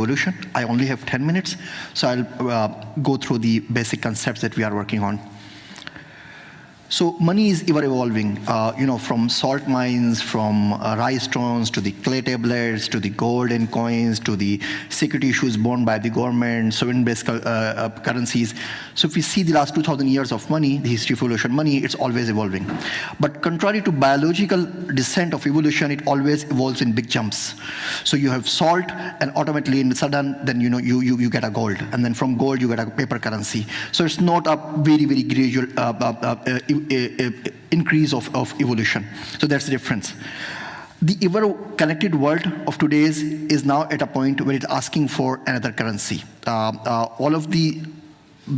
evolution. I only have 10 minutes, so I'll go through the basic concepts that we are working on. So money is ever evolving, from salt mines, from rice stones, to the clay tablets, to the gold and coins, to the security issues borne by the government, sovereign-based currencies. So if we see the last 2,000 years of money, the history of evolution money, it's always evolving. But contrary to biological descent of evolution, it always evolves in big jumps. So you have salt, and automatically in the sudden, then you get a gold, and then from gold you get a paper currency. So it's not a very, very gradual increase of evolution. So that's the difference. The ever-connected world of today's is now at a point where it's asking for another currency. All of the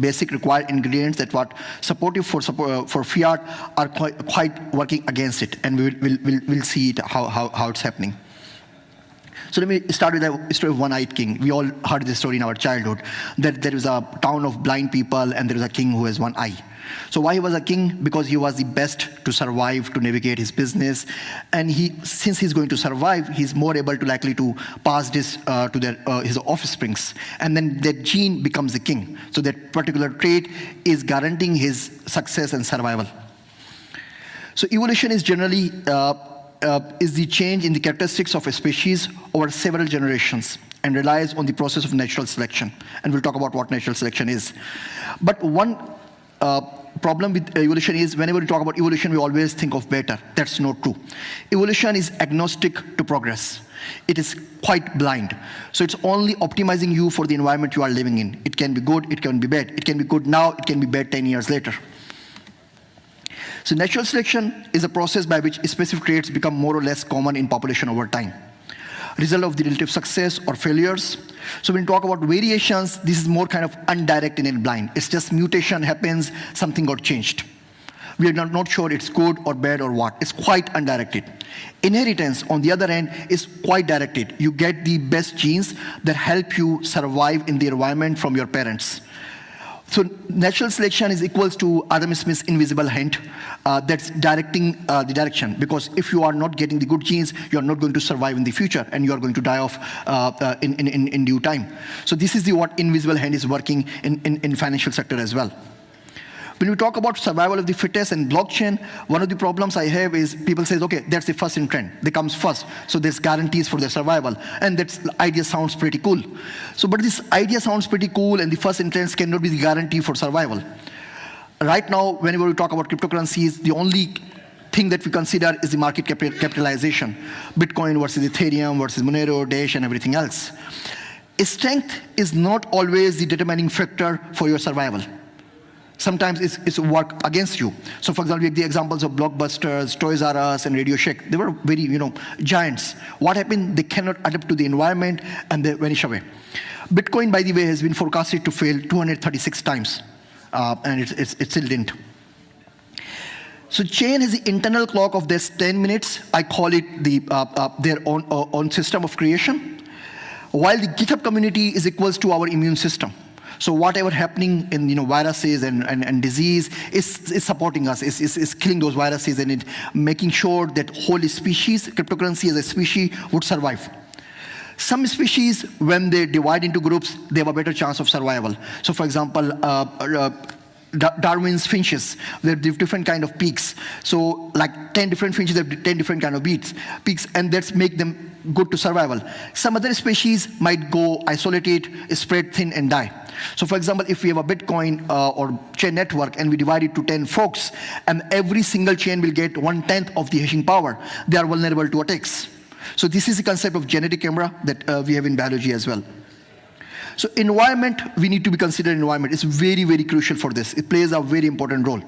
basic required ingredients that what supportive for fiat are quite working against it, and we'll see it how it's happening. So let me start with the story of one-eyed king. We all heard this story in our childhood, that there is a town of blind people and there is a king who has one eye. So why he was a king? Because he was the best to survive, to navigate his business. And since he's going to survive, he's more able to likely to pass this to his offsprings. And then that gene becomes the king. So that particular trait is guaranteeing his success and survival. So evolution is generally is the change in the characteristics of a species over several generations and relies on the process of natural selection. And we'll talk about what natural selection is. But one problem with evolution is whenever we talk about evolution, we always think of better. That's not true. Evolution is agnostic to progress. It is quite blind. So it's only optimizing you for the environment you are living in. It can be good, it can be bad. It can be good now, it can be bad 10 years later. So natural selection is a process by which specific traits become more or less common in population over time. Result of the relative success or failures. So when we talk about variations, this is more kind of undirected and blind. It's just mutation happens, something got changed. We are not sure it's good or bad or what. It's quite undirected. Inheritance, on the other hand, is quite directed. You get the best genes that help you survive in the environment from your parents. So natural selection is equals to Adam Smith's invisible hand that's directing the direction. Because if you are not getting the good genes, you are not going to survive in the future, and you are going to die off in due time. So this is what invisible hand is working in financial sector as well. When we talk about survival of the fittest and blockchain, one of the problems I have is people say, okay, that's the first in trend. They comes first, so there's guarantees for their survival. And that idea sounds pretty cool. So, but this idea sounds pretty cool, and the first in trends cannot be the guarantee for survival. Right now, whenever we talk about cryptocurrencies, the only thing that we consider is the market capitalization. Bitcoin versus Ethereum versus Monero, Dash, and everything else. Strength is not always the determining factor for your survival. Sometimes it's work against you. So for example, we have the examples of Blockbusters, Toys R Us, and Radio Shack. They were very, giants. What happened? They cannot adapt to the environment, and they vanish away. Bitcoin, by the way, has been forecasted to fail 236 times, and it still didn't. So chain has the internal clock of this 10 minutes. I call it their own system of creation, while the GitHub community is equals to our immune system. So whatever happening in viruses and disease is supporting us, is killing those viruses, and making sure that whole species, cryptocurrency as a species, would survive. Some species, when they divide into groups, they have a better chance of survival. So for example, Darwin's finches, they have different kind of peaks. So like 10 different finches have 10 different kind of peaks, and that's make them good to survival. Some other species might go isolated, spread thin, and die. So for example, if we have a Bitcoin or chain network and we divide it to 10 folks, and every single chain will get 1/10 of the hashing power, they are vulnerable to attacks. So this is the concept of genetic camera that we have in biology as well. So environment, we need to be considered environment. It's very, very crucial for this. It plays a very important role.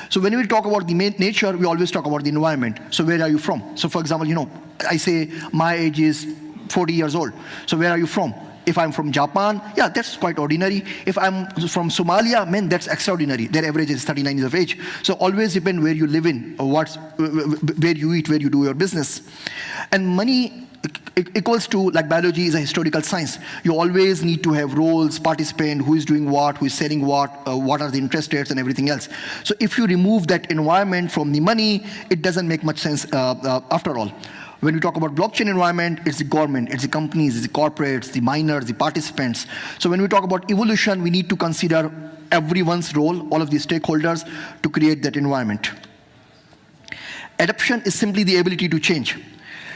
So when we talk about the nature, we always talk about the environment. So where are you from? So for example, I say my age is 40 years old. So where are you from? If I'm from Japan, yeah, that's quite ordinary. If I'm from Somalia, man, that's extraordinary. Their average is 39 years of age. So always depend where you live in, or where you eat, where you do your business. And money equals to, like biology is a historical science. You always need to have roles, participant, who is doing what, who is selling what are the interest rates and everything else. So if you remove that environment from the money, it doesn't make much sense after all. When we talk about blockchain environment, it's the government, it's the companies, it's the corporates, the miners, the participants. So when we talk about evolution, we need to consider everyone's role, all of the stakeholders, to create that environment. Adaptation is simply the ability to change.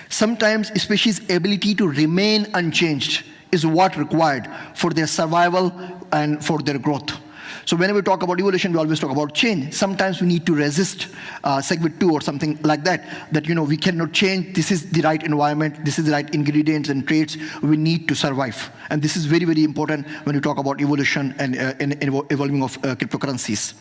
Sometimes a species' ability to remain unchanged is what required for their survival and for their growth. So whenever we talk about evolution, we always talk about change. Sometimes we need to resist segment 2 or something like that, that we cannot change. This is the right environment. This is the right ingredients and traits we need to survive. And this is very, very important when we talk about evolution and evolving of cryptocurrencies.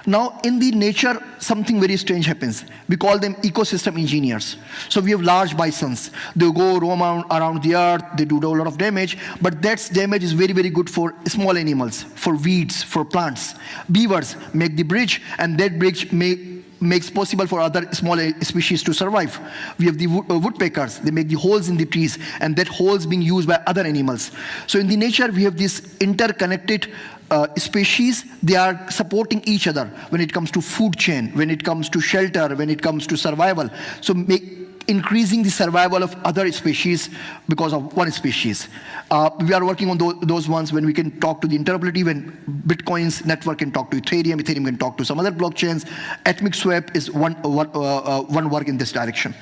Now, in the nature, something very strange happens. We call them ecosystem engineers. So we have large bisons. They go roam around the earth, they do a lot of damage, but that damage is very, very good for small animals, for weeds, for plants. Beavers make the bridge, and that bridge makes possible for other small species to survive. We have the woodpeckers. They make the holes in the trees, and that holes being used by other animals. So in the nature, we have this interconnected species. They are supporting each other when it comes to food chain, when it comes to shelter, when it comes to survival. So increasing the survival of other species because of one species. We are working on those ones when we can talk to the interoperability, when Bitcoin's network can talk to Ethereum, Ethereum can talk to some other blockchains. Atomic swap is one work in this direction.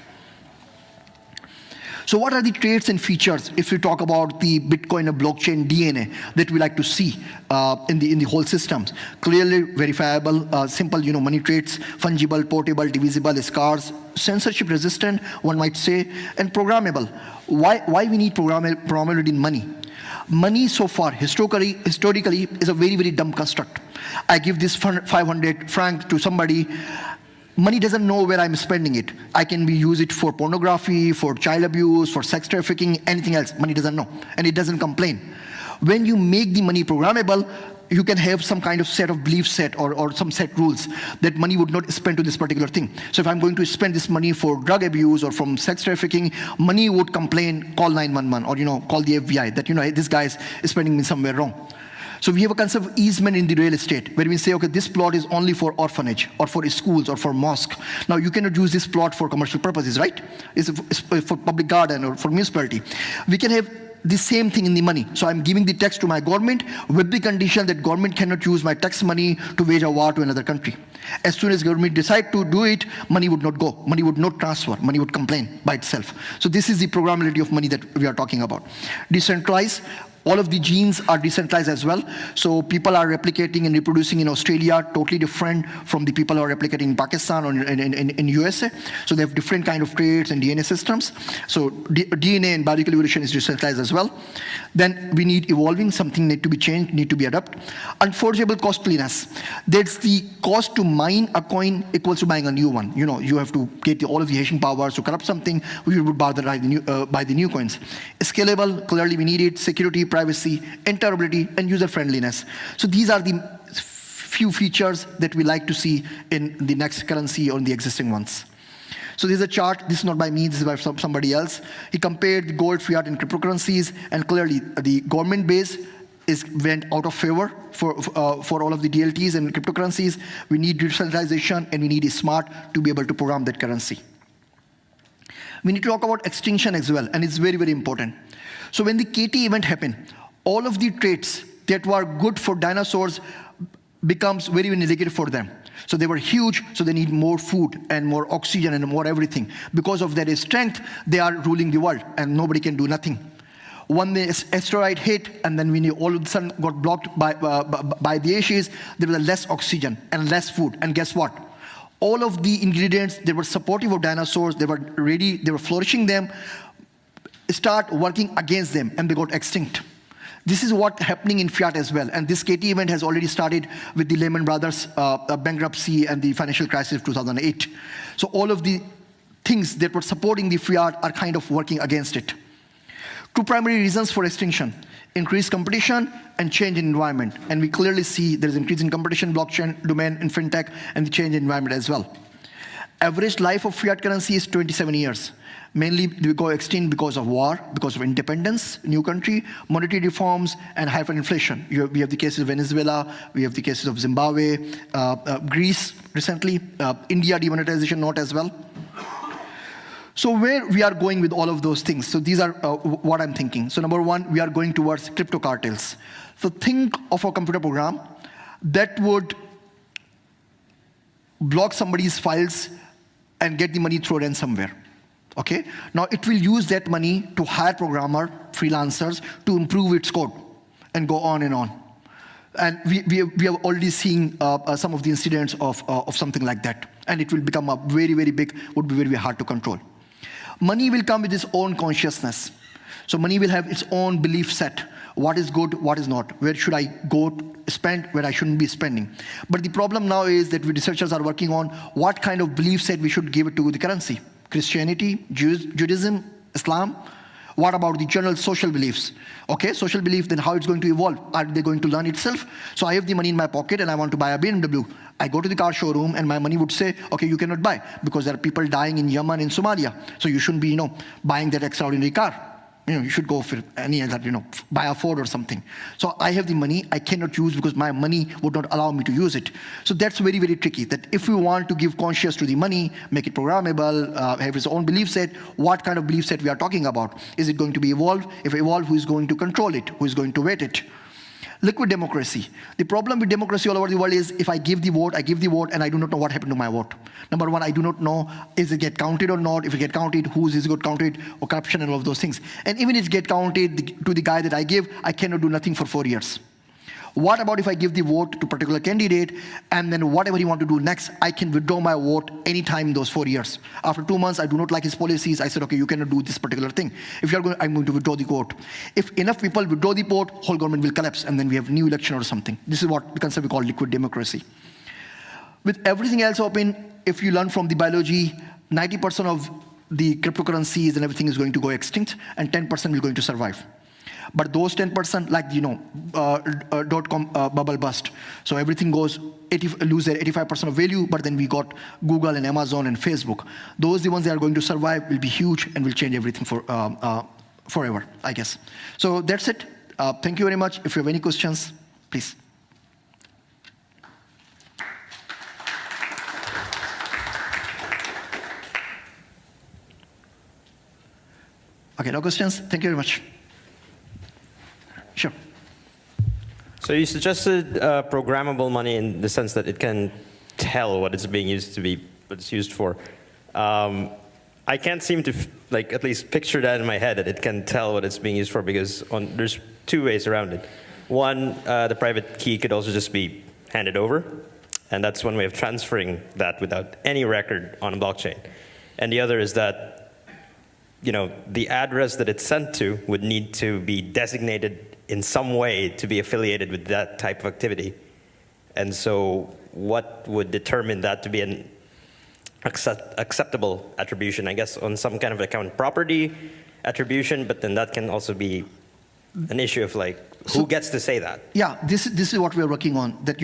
So what are the traits and features if we talk about the Bitcoin or blockchain DNA that we like to see in the whole systems? Clearly verifiable, simple, money traits, fungible, portable, divisible, scarce, censorship resistant, one might say, and programmable. Why we need programmability in money? Money so far, historically, is a very, very dumb construct. I give this 500 francs to somebody. Money doesn't know where I'm spending it. I can use it for pornography, for child abuse, for sex trafficking, anything else. Money doesn't know, and it doesn't complain. When you make the money programmable, you can have some kind of set of belief set or some set rules that money would not spend to this particular thing. So if I'm going to spend this money for drug abuse or from sex trafficking, money would complain, call 911 or call the FBI that this guy is spending me somewhere wrong. So we have a concept of easement in the real estate where we say, okay, this plot is only for orphanage or for schools or for mosque. Now you cannot use this plot for commercial purposes, right? It's for public garden or for municipality. We can have the same thing in the money. So I'm giving the tax to my government with the condition that government cannot use my tax money to wage a war to another country. As soon as government decide to do it, money would not go. Money would not transfer. Money would complain by itself. So this is the programmability of money that we are talking about. Decentralized. All of the genes are decentralized as well. So people are replicating and reproducing in Australia, totally different from the people who are replicating in Pakistan or in USA. So they have different kind of traits and DNA systems. So DNA and biological evolution is decentralized as well. Then we need evolving, something need to be changed, need to be adapted. Unforgeable costliness. That's the cost to mine a coin equals to buying a new one. You have to get all of the hashing powers to corrupt something. We would bother buy the new coins. Scalable, clearly we need it. Security, privacy, interoperability, and user-friendliness. So these are the few features that we like to see in the next currency or in the existing ones. So this is a chart. This is not by me. This is by somebody else. He compared the gold, fiat, and cryptocurrencies, and clearly the government base went out of favor for all of the DLTs and cryptocurrencies. We need decentralization, and we need a smart to be able to program that currency. We need to talk about extinction as well, and it's very, very important. So when the KT event happened, all of the traits that were good for dinosaurs becomes very, very negative for them. So they were huge, so they need more food and more oxygen and more everything. Because of their strength, they are ruling the world, and nobody can do nothing. When the asteroid hit, and then we all of a sudden got blocked by the ashes, there was less oxygen and less food. And guess what? All of the ingredients that were supportive of dinosaurs, they were ready, they were flourishing them, start working against them, and they got extinct. This is what's happening in fiat as well. And this KT event has already started with the Lehman Brothers bankruptcy and the financial crisis of 2008. So all of the things that were supporting the fiat are kind of working against it. Two primary reasons for extinction: increased competition and change in environment. And we clearly see there's increase in competition, blockchain, domain, and fintech, and the change in environment as well. Average life of fiat currency is 27 years. Mainly we go extinct because of war, because of independence, new country, monetary reforms, and hyperinflation. We have the cases of Venezuela, we have the cases of Zimbabwe, Greece recently, India demonetization note as well. So where we are going with all of those things? So these are what I'm thinking. So number one, we are going towards crypto cartels. So think of a computer program that would block somebody's files and get the money through ransomware. Okay? Now it will use that money to hire programmer, freelancers, to improve its code and go on and on. And we have already seen some of the incidents of something like that. And it will become a very, very big, would be very, very hard to control. Money will come with its own consciousness. So money will have its own belief set. What is good, what is not? Where should I go spend, where I shouldn't be spending? But the problem now is that we researchers are working on what kind of belief set we should give it to the currency. Christianity, Judaism, Islam. What about the general social beliefs? Okay, social belief, then how it's going to evolve? Are they going to learn itself? So I have the money in my pocket and I want to buy a BMW. I go to the car showroom and my money would say, okay, you cannot buy because there are people dying in Yemen and Somalia. So you shouldn't be, buying that extraordinary car. You should go for any other, buy a Ford or something. So I have the money I cannot use because my money would not allow me to use it. So that's very, very tricky, that if we want to give conscious to the money, make it programmable, have its own belief set, what kind of belief set we are talking about? Is it going to be evolved? If evolved, who is going to control it? Who is going to weight it? Liquid democracy. The problem with democracy all over the world is if I give the vote, and I do not know what happened to my vote. Number one, I do not know, is it get counted or not? If it get counted, whose is it counted, or corruption and all of those things. And even if it get counted to the guy that I give, I cannot do nothing for 4 years. What about if I give the vote to a particular candidate and then whatever you want to do next, I can withdraw my vote anytime in those 4 years. After 2 months, I do not like his policies. I said, okay, you cannot do this particular thing. If you're going, I'm going to withdraw the vote. If enough people withdraw the vote, whole government will collapse and then we have new election or something. This is what the concept we call liquid democracy. With everything else open, if you learn from the biology, 90% of the cryptocurrencies and everything is going to go extinct and 10% will going to survive. But those 10%, like, dot-com bubble bust. So everything goes, lose their 85% of value, but then we got Google and Amazon and Facebook. Those, the ones that are going to survive, will be huge and will change everything for forever, I guess. So that's it. Thank you very much. If you have any questions, please. Okay, no questions? Thank you very much. Sure. So you suggested programmable money in the sense that it can tell what it's being used to be, what it's used for. I can't seem to at least picture that in my head, that it can tell what it's being used for, because there's two ways around it. One, the private key could also just be handed over, and that's one way of transferring that without any record on a blockchain. And the other is that the address that it's sent to would need to be designated in some way to be affiliated with that type of activity. And so what would determine that to be an acceptable attribution? I guess on some kind of account property attribution, but then that can also be an issue of who gets to say that? Yeah, this is what we are working on. That,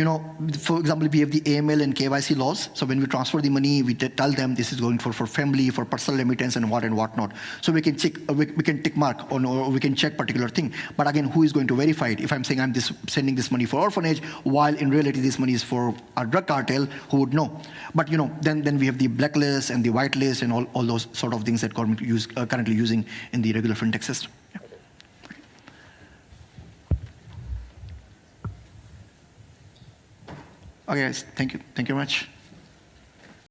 for example, we have the AML and KYC laws. So when we transfer the money, we tell them this is going for family, for personal remittance, and what not. So we can check, we can tick mark or we can check particular thing. But again, who is going to verify it? If I'm saying I'm sending this money for orphanage, while in reality this money is for a drug cartel, who would know? But then we have the blacklist and the whitelist and all those sort of things that government currently using in the regular fintech system. Yeah. Okay, guys, thank you. Thank you very much.